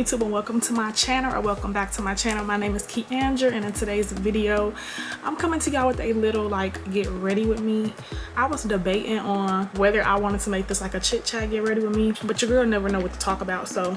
YouTube and welcome to my channel, or welcome back to my channel. My name is Keandra, and in today's video I'm coming to y'all with a little like get ready with me. I was debating on whether I wanted to make this like a chit chat get ready with me, but your girl never know what to talk about, so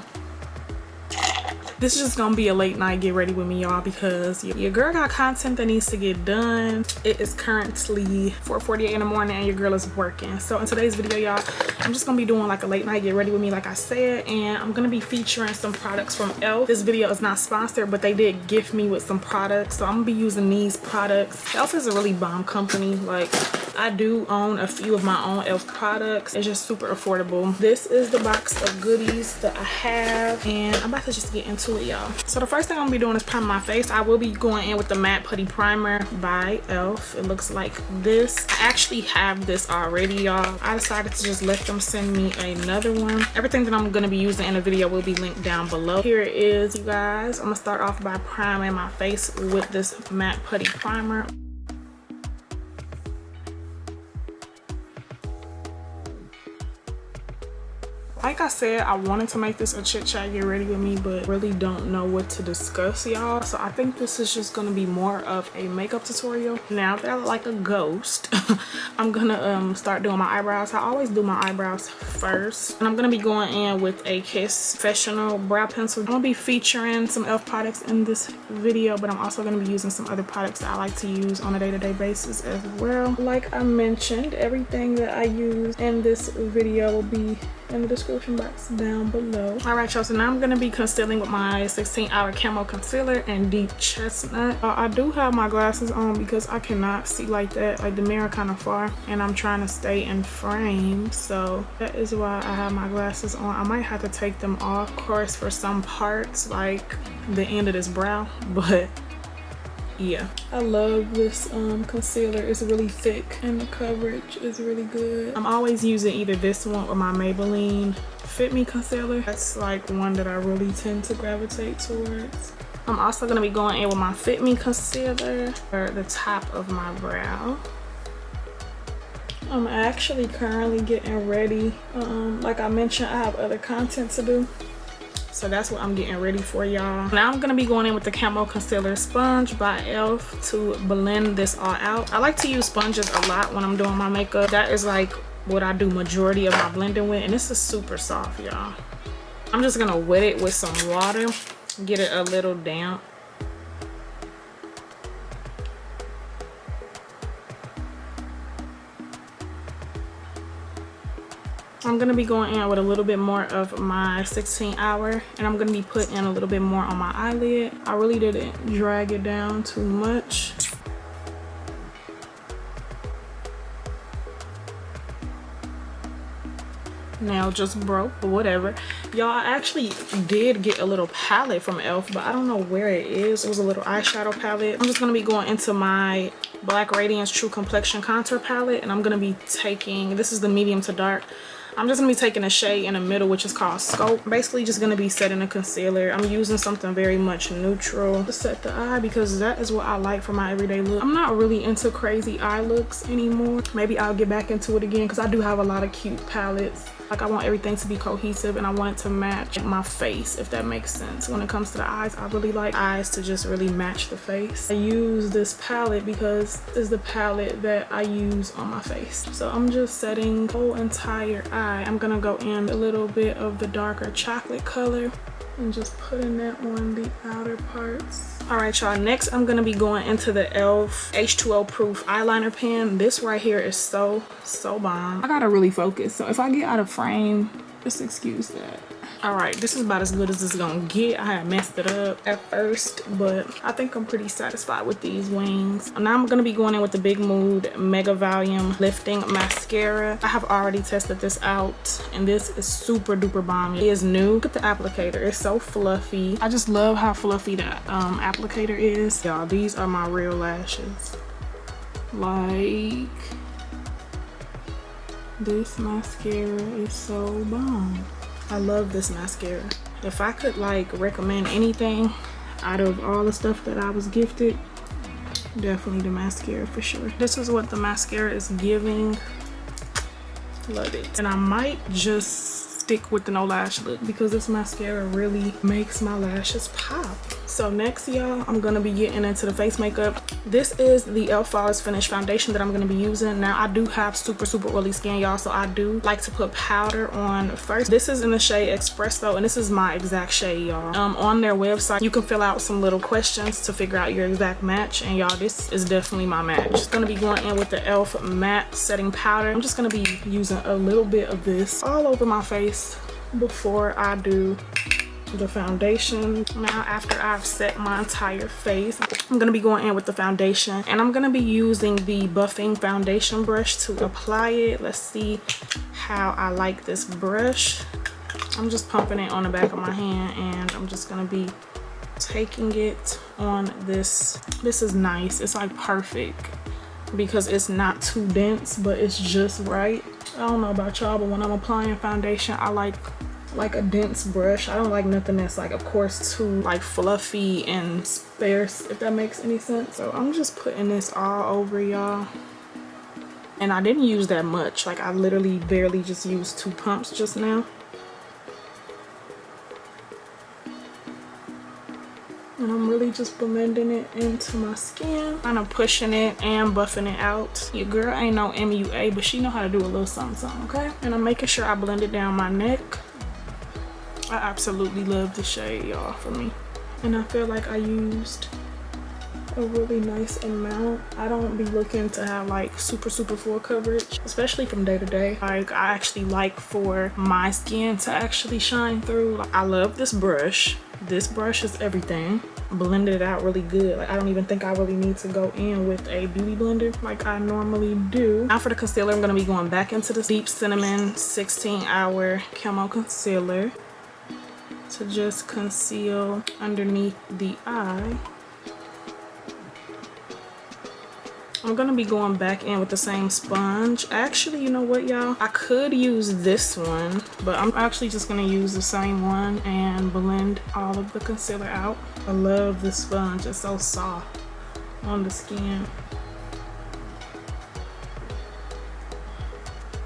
this is just gonna be a late night get ready with me, y'all, because your girl got content that needs to get done. It is currently 4:48 in the morning and your girl is working. So in today's video, y'all, I'm just gonna be doing like a late night get ready with me, like I said, and I'm gonna be featuring some products from E.l.f. This video is not sponsored, but they did gift me with some products, so I'm gonna be using these products. E.l.f. is a really bomb company. Like, I do own a few of my own E.l.f. products. It's just super affordable. This is the box of goodies that I have, and I'm about to just get into it, y'all. So the first thing I'm gonna be doing is priming my face. I will be going in with the matte putty primer by E.l.f. It looks like this. I actually have this already, y'all. I decided to just let them send me another one. Everything that I'm gonna be using in the video will be linked down below. Here it is, you guys. I'm gonna start off by priming my face with this matte putty primer. Like I said, I wanted to make this a chit chat get ready with me, but really don't know what to discuss, y'all. So I think this is just gonna be more of a makeup tutorial. Now that I look like a ghost, I'm gonna start doing my eyebrows. I always do my eyebrows first, and I'm gonna be going in with a Kiss Professional brow pencil. I'm gonna be featuring some E.l.f. products in this video, but I'm also gonna be using some other products that I like to use on a day-to-day basis as well. Like I mentioned, everything that I use in this video will be in the description box down below. All right, y'all, so now I'm gonna be concealing with my 16-hour camo concealer and deep chestnut. I do have my glasses on because I cannot see like that. Like, the mirror kind of far and I'm trying to stay in frame, so that is why I have my glasses on. I might have to take them off, of course, for some parts like the end of this brow, but yeah, I love this concealer. It's really thick and the coverage is really good. I'm always using either this one or my Maybelline Fit Me concealer. That's like one that I really tend to gravitate towards. I'm also going to be going in with my Fit Me concealer for the top of my brow. I'm actually currently getting ready. Like I mentioned, I have other content to do, so that's what I'm getting ready for, y'all. Now I'm gonna be going in with the Camo Concealer Sponge by E.l.f. to blend this all out. I like to use sponges a lot when I'm doing my makeup. That is like what I do majority of my blending with, and this is super soft, y'all. I'm just gonna wet it with some water, get it a little damp. I'm gonna be going in with a little bit more of my 16-hour, and I'm gonna be putting a little bit more on my eyelid. I really didn't drag it down too much. Nail just broke, but whatever. Y'all, I actually did get a little palette from E.l.f., but I don't know where it is. It was a little eyeshadow palette. I'm just gonna be going into my Black Radiance True Complexion Contour palette, and I'm gonna be taking, this is the medium to dark. I'm just gonna be taking a shade in the middle, which is called Scope. Basically just gonna be setting a concealer. I'm using something very much neutral to set the eye because that is what I like for my everyday look. I'm not really into crazy eye looks anymore. Maybe I'll get back into it again because I do have a lot of cute palettes. Like, I want everything to be cohesive and I want it to match my face, if that makes sense. When it comes to the eyes, I really like eyes to just really match the face. I use this palette because it's the palette that I use on my face. So I'm just setting the whole entire eye. I'm gonna go in a little bit of the darker chocolate color and just putting that on the outer parts. All right, y'all, next I'm gonna be going into the E.l.f. H2o Proof Eyeliner Pen. This right here is so bomb. I gotta really focus, so if I get out of frame, just excuse that. All right, this is about as good as it's gonna get. I had messed it up at first, but I think I'm pretty satisfied with these wings. Now I'm gonna be going in with the Big Mood Mega Volume Lifting Mascara. I have already tested this out, and this is super duper bomb. It is new. Look at the applicator. It's so fluffy. I just love how fluffy the applicator is. Y'all, these are my real lashes. Like, this mascara is so bomb. I love this mascara. If I could like recommend anything out of all the stuff that I was gifted, definitely the mascara for sure. This is what the mascara is giving. Love it. And I might just stick with the no lash look because this mascara really makes my lashes pop. So next, y'all, I'm gonna be getting into the face makeup. This is the E.l.f. Flawless Finish foundation that I'm gonna be using. Now, I do have super oily skin, y'all, so I do like to put powder on first. This is in the shade Espresso, and this is my exact shade, y'all. On their website, you can fill out some little questions to figure out your exact match, and y'all, this is definitely my match. Just gonna be going in with the E.l.f. matte setting powder. I'm just gonna be using a little bit of this all over my face before I do the foundation. Now, after I've set my entire face, I'm gonna be going in with the foundation, and I'm gonna be using the buffing foundation brush to apply it. Let's see how I like this brush. I'm just pumping it on the back of my hand, and I'm just gonna be taking it on this. This is nice. It's like perfect because it's not too dense, but it's just right. I don't know about y'all, but when I'm applying foundation, I like a dense brush. I don't like nothing that's like, of course, too like fluffy and sparse, if that makes any sense. So I'm just putting this all over, y'all. And I didn't use that much. Like, I literally barely just used 2 pumps just now. And I'm really just blending it into my skin, kind of pushing it and buffing it out. Your girl ain't no MUA, but she know how to do a little something, okay? And I'm making sure I blend it down my neck. I absolutely love the shade, y'all, for me. And I feel like I used a really nice amount. I don't be looking to have like super full coverage, especially from day to day. Like, I actually like for my skin to actually shine through. Like, I love this brush. This brush is everything. Blended it out really good. Like, I don't even think I really need to go in with a beauty blender like I normally do. Now for the concealer, I'm gonna be going back into the Deep Cinnamon 16-hour Camo Concealer to just conceal underneath the eye. I'm gonna be going back in with the same sponge. Actually, you know what, y'all? I could use this one, but I'm actually just gonna use the same one and blend all of the concealer out. I love this sponge. It's so soft on the skin.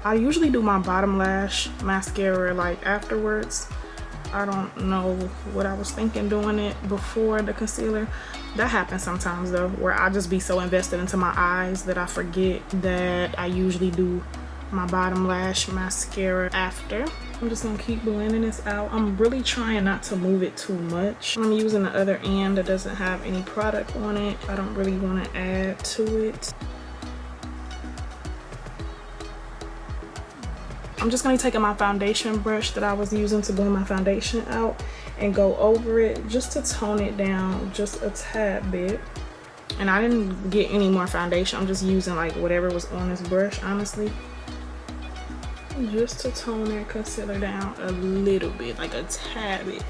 I usually do my bottom lash mascara like afterwards. I don't know what I was thinking doing it before the concealer. That happens sometimes though, where I just be so invested into my eyes that I forget that I usually do my bottom lash mascara after. I'm just gonna keep blending this out. I'm really trying not to move it too much. I'm using the other end that doesn't have any product on it. I don't really want to add to it. I'm just gonna take my foundation brush that I was using to blend my foundation out and go over it just to tone it down just a tad bit. And I didn't get any more foundation. I'm just using like whatever was on this brush, honestly. Just to tone that concealer down a little bit, like a tad bit.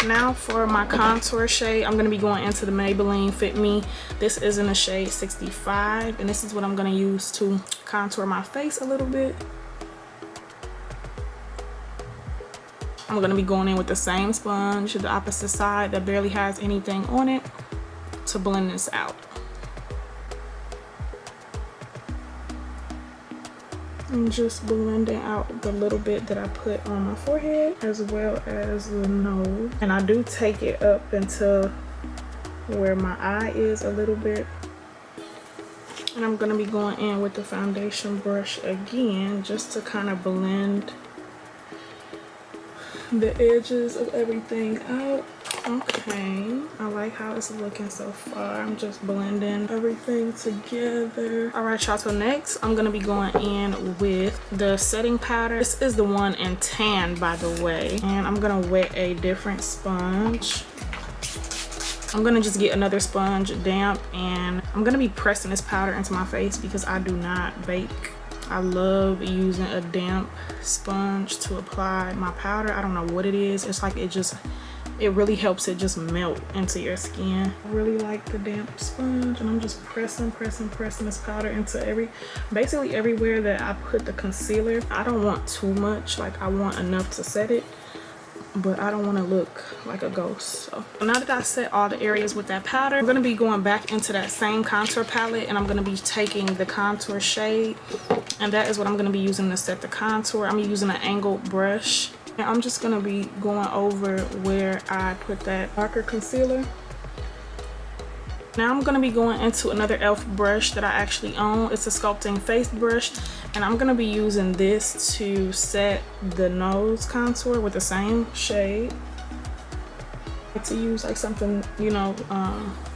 Now for my contour shade, I'm gonna be going into the Maybelline Fit Me. This is in the shade 65, and this is what I'm gonna use to contour my face a little bit. I'm gonna be going in with the same sponge, the opposite side that barely has anything on it, to blend this out. I'm just blending out the little bit that I put on my forehead as well as the nose. And I do take it up until where my eye is a little bit. And I'm gonna be going in with the foundation brush again just to kind of blend the edges of everything out. Okay, I like how it's looking so far. I'm just blending everything together. All right, y'all, so next I'm gonna be going in with the setting powder. This is the one in tan, by the way, and I'm gonna wet a different sponge. I'm gonna just get another sponge, damp, and I'm gonna be pressing this powder into my face because I do not bake. I love using a damp sponge to apply my powder. I don't know what it is. It's like it really helps it just melt into your skin. I really like the damp sponge, and I'm just pressing this powder into basically everywhere that I put the concealer. I don't want too much, like I want enough to set it, but I don't want to look like a ghost. So now that I set all the areas with that powder, I'm going to be going back into that same contour palette, and I'm going to be taking the contour shade, and that is what I'm going to be using to set the contour. I'm using an angled brush And I'm just gonna be going over where I put that darker concealer. Now I'm gonna be going into another e.l.f. brush that I actually own. It's a sculpting face brush, and I'm gonna be using this to set the nose contour with the same shade. I like to use like something, you know,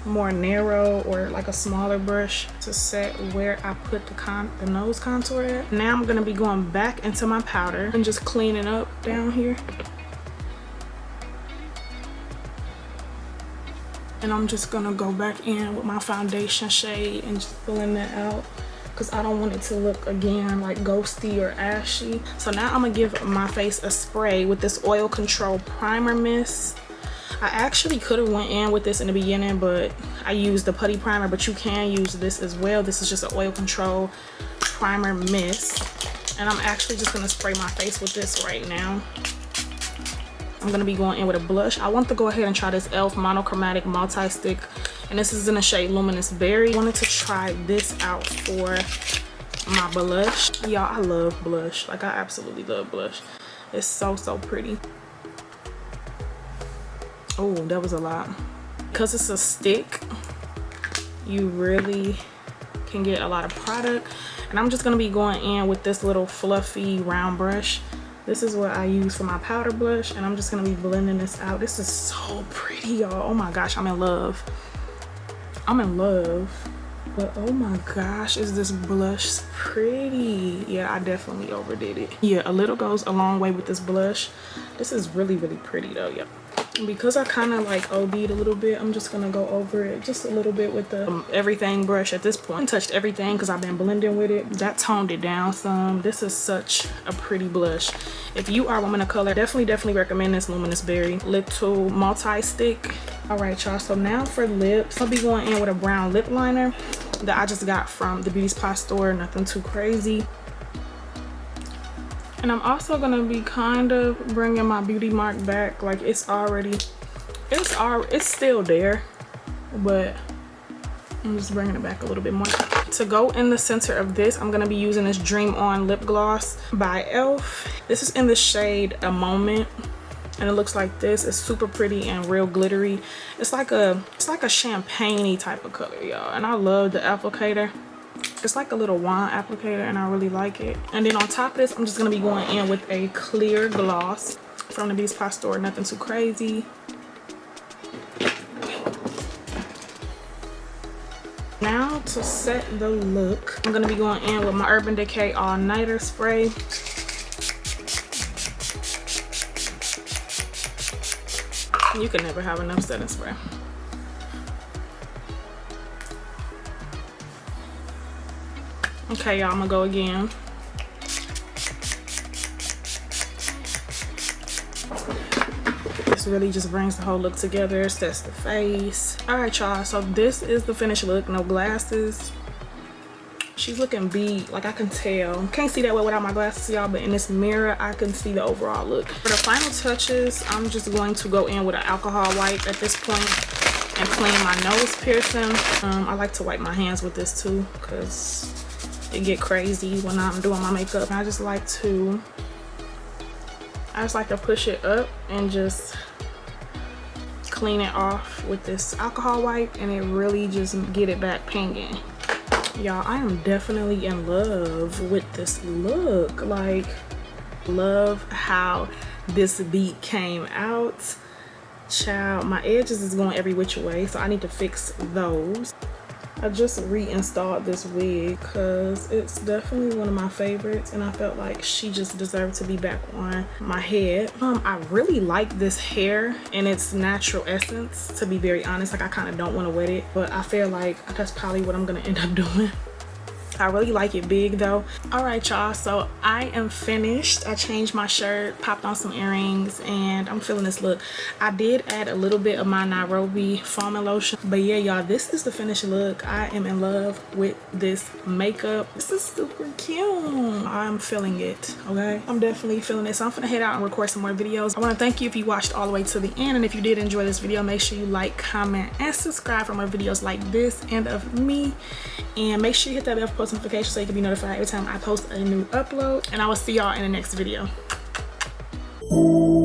more narrow or like a smaller brush to set where I put the nose contour at. Now I'm gonna be going back into my powder and just cleaning up down here. And I'm just gonna go back in with my foundation shade and just filling that out because I don't want it to look again like ghosty or ashy. So now I'm gonna give my face a spray with this oil control primer mist. I actually could have went in with this in the beginning, but I used the putty primer, but you can use this as well. This is just an oil control primer mist. And I'm actually just gonna spray my face with this right now. I'm gonna be going in with a blush. I want to go ahead and try this e.l.f. monochromatic multi-stick, and this is in the shade Luminous Berry. I wanted to try this out for my blush. Y'all, I love blush. Like, I absolutely love blush. It's so pretty. Oh, that was a lot. Because it's a stick, you really can get a lot of product. And I'm just gonna be going in with this little fluffy round brush. This is what I use for my powder blush, and I'm just gonna be blending this out. This is so pretty, y'all. Oh my gosh, I'm in love. I'm in love. But oh my gosh, is this blush pretty? Yeah, I definitely overdid it. Yeah, a little goes a long way with this blush. This is really pretty though, yeah. Because I kind of like OD'd a little bit, I'm just gonna go over it just a little bit with the everything brush at this point. I touched everything because I've been blending with it. That toned it down some. This is such a pretty blush. If you are a woman of color, definitely recommend this Luminous Berry lip tool multi-stick. All right, y'all, so now for lips, I'll be going in with a brown lip liner that I just got from the beauty supply store. Nothing too crazy. And I'm also gonna be kind of bringing my beauty mark back. Like, it's still there, but I'm just bringing it back a little bit more. To go in the center of this, I'm gonna be using this Dream On lip gloss by e.l.f. This is in the shade A Moment, and it looks like this. It's super pretty and real glittery. It's like a champagne-y type of color, y'all. And I love the applicator. It's like a little wand applicator, and I really like it. And then on top of this, I'm just gonna be going in with a clear gloss from the beauty supply store. Nothing too crazy. Now to set the look, I'm gonna be going in with my Urban Decay All Nighter spray. You can never have enough setting spray. Okay, y'all, I'm gonna go again. This really just brings the whole look together, sets the face. All right, y'all, so this is the finished look. No glasses. She's looking beat, like I can tell. Can't see that well without my glasses, y'all, but in this mirror, I can see the overall look. For the final touches, I'm just going to go in with an alcohol wipe at this point and clean my nose piercing. I like to wipe my hands with this too, because it get crazy when I'm doing my makeup. I just like to push it up and just clean it off with this alcohol wipe, and it really just get it back pinging. Y'all, I am definitely in love with this look. Like, love how this beat came out. Child, my edges is going every which way, so I need to fix those. I just reinstalled this wig because it's definitely one of my favorites, and I felt like she just deserved to be back on my head. I really like this hair in its natural essence, to be very honest. Like, I kind of don't want to wet it, but I feel like that's probably what I'm gonna end up doing. I really like it big though. All right, y'all, so I am finished. I changed my shirt, popped on some earrings, and I'm feeling this look. I did add a little bit of my Nairobi foaming lotion, but yeah, y'all, this is the finished look. I am in love with this makeup. This is super cute. I'm feeling it, okay? I'm definitely feeling it. So I'm gonna head out and record some more videos. I want to thank you if you watched all the way to the end, and if you did enjoy this video, make sure you like, comment, and subscribe for more videos like this and of me. And make sure you hit that bell for post notifications so you can be notified every time I post a new upload. And I will see y'all in the next video. you.